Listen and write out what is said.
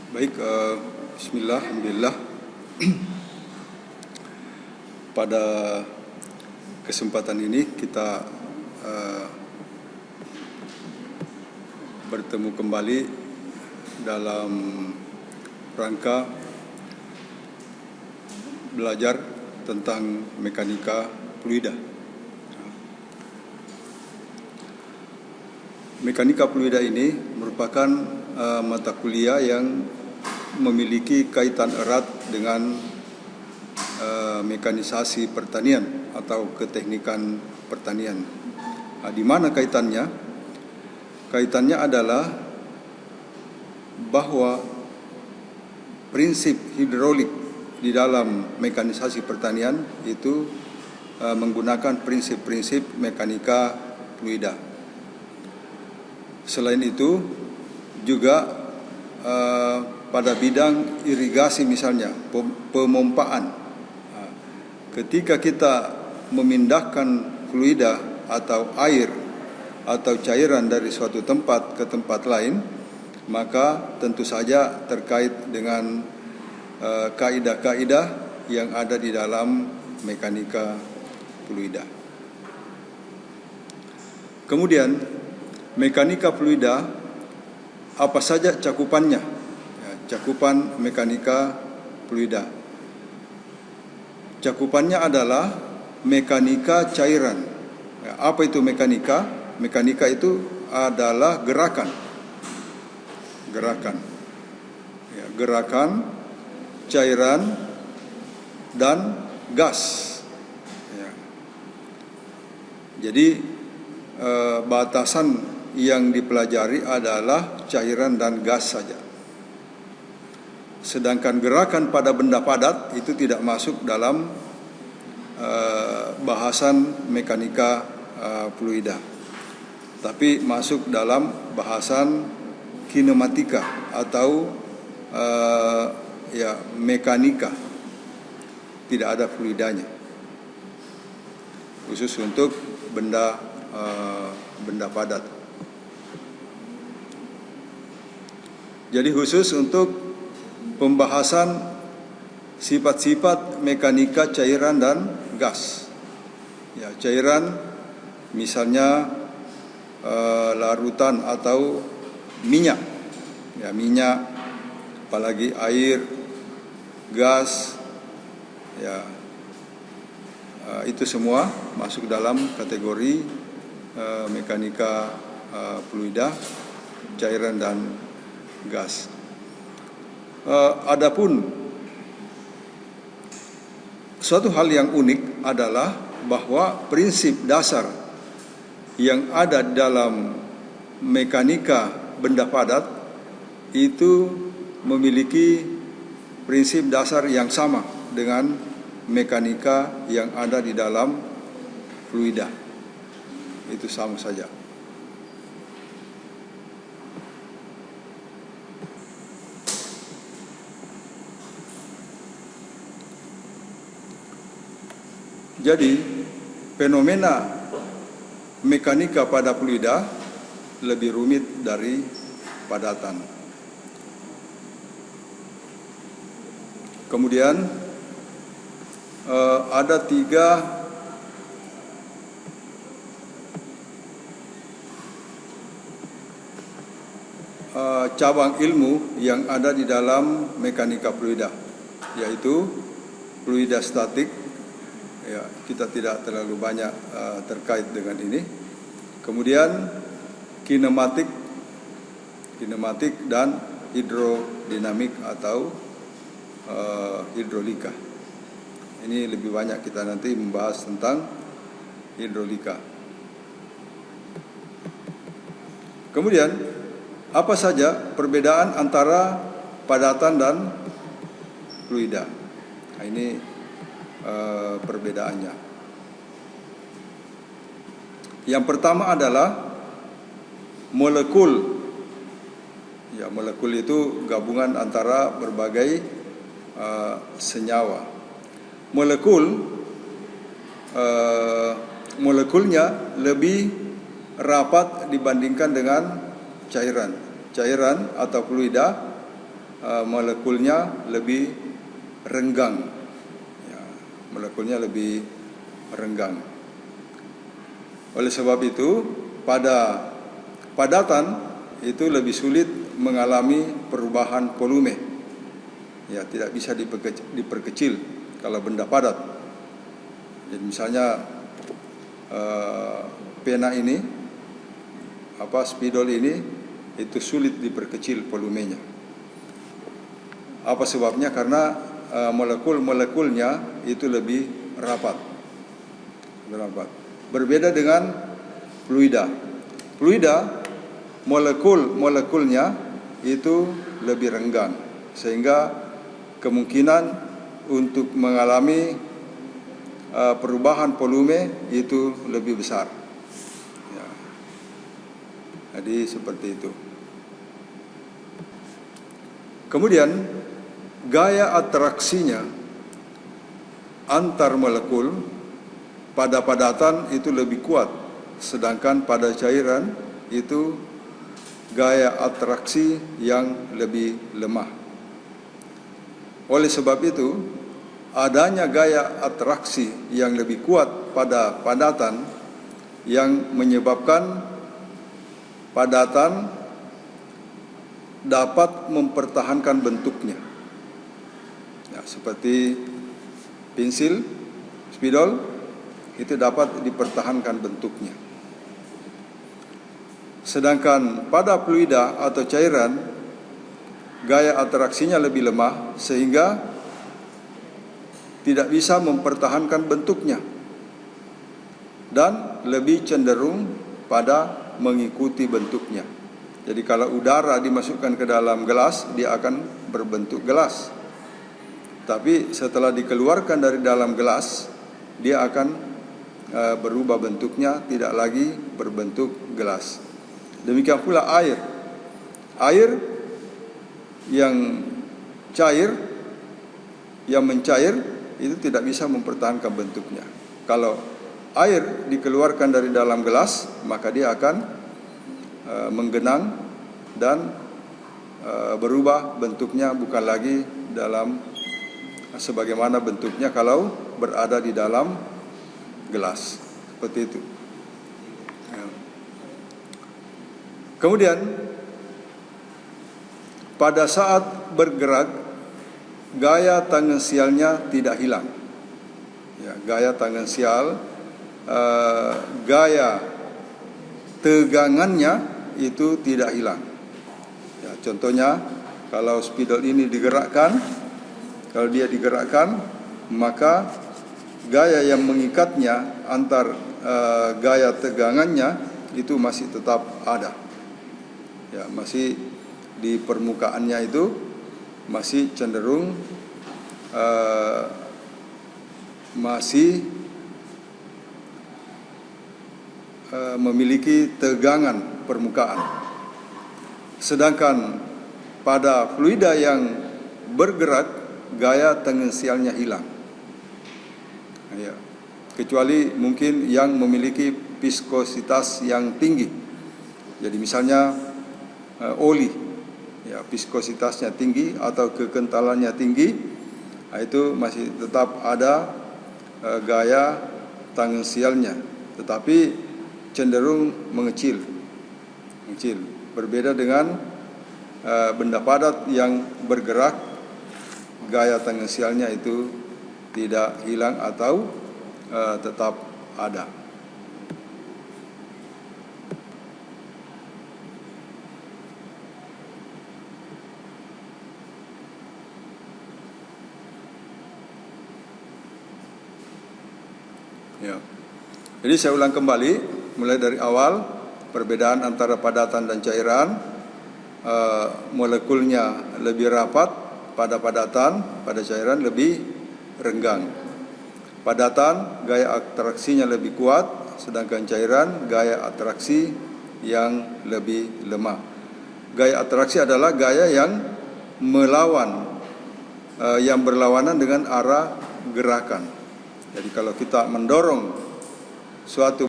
Baik, Bismillah, Alhamdulillah. Pada kesempatan ini kita bertemu kembali dalam rangka belajar tentang mekanika fluida. Mekanika fluida ini merupakan mata kuliah yang memiliki kaitan erat dengan mekanisasi pertanian atau keteknikan pertanian. Di mana kaitannya? Kaitannya adalah bahwa prinsip hidrolik di dalam mekanisasi pertanian itu menggunakan prinsip-prinsip mekanika fluida. Selain itu juga pada bidang irigasi misalnya, pemompaan. Ketika kita memindahkan fluida atau air atau cairan dari suatu tempat ke tempat lain, maka tentu saja terkait dengan kaidah-kaidah yang ada di dalam mekanika fluida. Kemudian mekanika fluida apa saja cakupannya? Cakupan mekanika fluida. Cakupannya adalah mekanika cairan. Apa itu mekanika? Mekanika itu adalah gerakan. Gerakan, cairan, dan gas. Jadi batasan yang dipelajari adalah cairan dan gas saja. Sedangkan gerakan pada benda padat itu tidak masuk dalam bahasan mekanika fluida, tapi masuk dalam bahasan kinematika atau mekanika. Tidak ada fluidanya, khusus untuk benda padat. Jadi khusus untuk pembahasan sifat-sifat mekanika cairan dan gas. Cairan misalnya larutan atau minyak. Minyak, apalagi air, gas. Itu semua masuk dalam kategori mekanika fluida, cairan dan gas. Adapun suatu hal yang unik adalah bahwa prinsip dasar yang ada dalam mekanika benda padat itu memiliki prinsip dasar yang sama dengan mekanika yang ada di dalam fluida. Itu sama saja. Jadi, fenomena mekanika pada fluida lebih rumit dari padatan. Kemudian ada 3 cabang ilmu yang ada di dalam mekanika fluida, yaitu fluida statik. Kita tidak terlalu banyak terkait dengan ini. Kemudian kinematik dan hidrodinamik atau hidrolika. Ini lebih banyak kita nanti membahas tentang hidrolika. Kemudian apa saja perbedaan antara padatan dan fluida? Ini perbedaannya. Yang pertama adalah molekul. Molekul itu gabungan antara berbagai senyawa. Molekulnya lebih rapat dibandingkan dengan cairan. Cairan atau fluida molekulnya lebih renggang. Ya, molekulnya lebih renggang. Oleh sebab itu, pada padatan itu lebih sulit mengalami perubahan volume. Ya, tidak bisa diperkecil kalau benda padat. Jadi misalnya pena ini, spidol ini, itu sulit diperkecil volumenya. Apa sebabnya? Karena molekul-molekulnya itu lebih rapat. Berbeda dengan fluida. Fluida, molekul-molekulnya itu lebih renggang, sehingga kemungkinan untuk mengalami perubahan volume itu lebih besar. Ya. Jadi seperti itu. Kemudian gaya atraksinya antar molekul pada padatan itu lebih kuat, sedangkan pada cairan itu gaya atraksi yang lebih lemah. Oleh sebab itu, adanya gaya atraksi yang lebih kuat pada padatan yang menyebabkan padatan dapat mempertahankan bentuknya. Ya, seperti pensil, spidol, itu dapat dipertahankan bentuknya. Sedangkan pada fluida atau cairan, gaya atraksinya lebih lemah sehingga tidak bisa mempertahankan bentuknya dan lebih cenderung pada mengikuti bentuknya. Jadi kalau udara dimasukkan ke dalam gelas, dia akan berbentuk gelas. Tapi setelah dikeluarkan dari dalam gelas, dia akan berubah bentuknya, tidak lagi berbentuk gelas. Demikian pula air. Air yang cair, yang mencair, itu tidak bisa mempertahankan bentuknya. Kalau air dikeluarkan dari dalam gelas, maka dia akan menggenang dan berubah bentuknya, bukan lagi dalam sebagaimana bentuknya kalau berada di dalam gelas. Seperti itu. Kemudian pada saat bergerak, gaya tangensialnya tidak hilang. Ya, gaya tangensial, gaya tegangannya itu tidak hilang. Ya, contohnya, kalau spidol ini digerakkan, kalau dia digerakkan, maka gaya yang mengikatnya antar gaya tegangannya itu masih tetap ada. Ya, masih di permukaannya itu masih cenderung masih memiliki tegangan permukaan. Sedangkan pada fluida yang bergerak, gaya tangensialnya hilang. Ya, kecuali mungkin yang memiliki viskositas yang tinggi. Jadi misalnya oli, ya, viskositasnya tinggi atau kekentalannya tinggi, itu masih tetap ada gaya tangensialnya, tetapi cenderung mengecil. Berbeda dengan benda padat yang bergerak, gaya tangensialnya itu tidak hilang atau tetap ada. Ya. Jadi saya ulang kembali, mulai dari awal, perbedaan antara padatan dan cairan. Molekulnya lebih rapat pada padatan, pada cairan lebih renggang. Padatan gaya atraksinya lebih kuat, sedangkan cairan gaya atraksi yang lebih lemah. Gaya atraksi adalah gaya yang melawan, yang berlawanan dengan arah gerakan. Jadi kalau kita mendorong suatu